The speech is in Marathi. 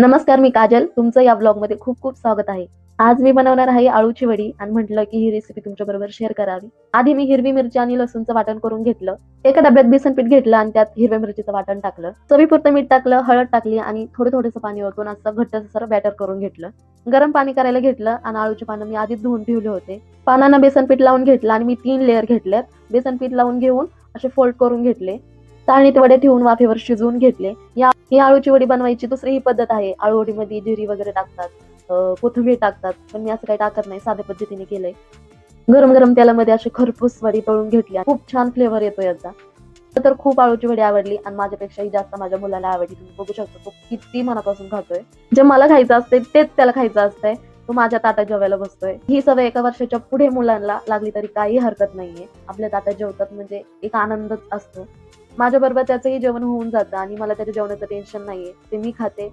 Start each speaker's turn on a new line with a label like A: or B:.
A: नमस्कार, मी काजल. तुमचं या ब्लॉगमध्ये खूप खूप स्वागत आहे. आज मी बनवणार आहे आळूची वडी आणि म्हटलं की ही रेसिपी तुमच्याबरोबर शेअर करावी. आधी मी हिरवी मिरची आणि लसूणचं वाटण करून घेतलं. एका डब्यात बेसन पीठ घेतलं आणि त्यात हिरव्या मिरचीचं वाटण टाकलं. चवीपुरतं मीठ टाकलं, हळद टाकली आणि थोडंसं पाणी ओतून असं घट्टसर बॅटर करून घेतलं. गरम पाणी करायला घेतलं आणि आळूची पानं मी आधीच धुवून ठेवले होते. पानांना बेसन पीठ लावून घेतलं आणि मी 3 लेयर घेतल्यात. बेसन पीठ लावून घेऊन असे फोल्ड करून घेतले. चाळणीत वडे ठेवून वाफेवर शिजवून घेतले. ही आळूची वडी बनवायची दुसरी ही पद्धत आहे. आळू वडीमध्ये जिरी वगैरे टाकतात, कोथिंबीर टाकतात, पण मी असं काही टाकत नाही, साध्या पद्धतीने केलंय. गरम गरम तेलामध्ये अशी खरपूस वडी तळून घेतली. खूप छान फ्लेवर येतो याचा. तर खूप आळूची वडी आवडली आणि माझ्यापेक्षाही जास्त माझ्या मुलाला आवडली. तुम्ही बघू शकता तो किती मनापासून खातोय. जे मला खायचं असतंय तेच त्याला खायचं असतंय. तो माझ्या ताटात जेवायला बसतोय. ही सवय 1 वर्षाच्या पुढे मुलांना लागली तरी काही हरकत नाहीये. आपल्या ताटात जेवतात म्हणजे एक आनंदच असतो. माझ्या बरोबर त्याचंही जेवण होऊन जातं आणि मला त्याच्या जेवणाचं टेन्शन नाहीये. ते मी खाते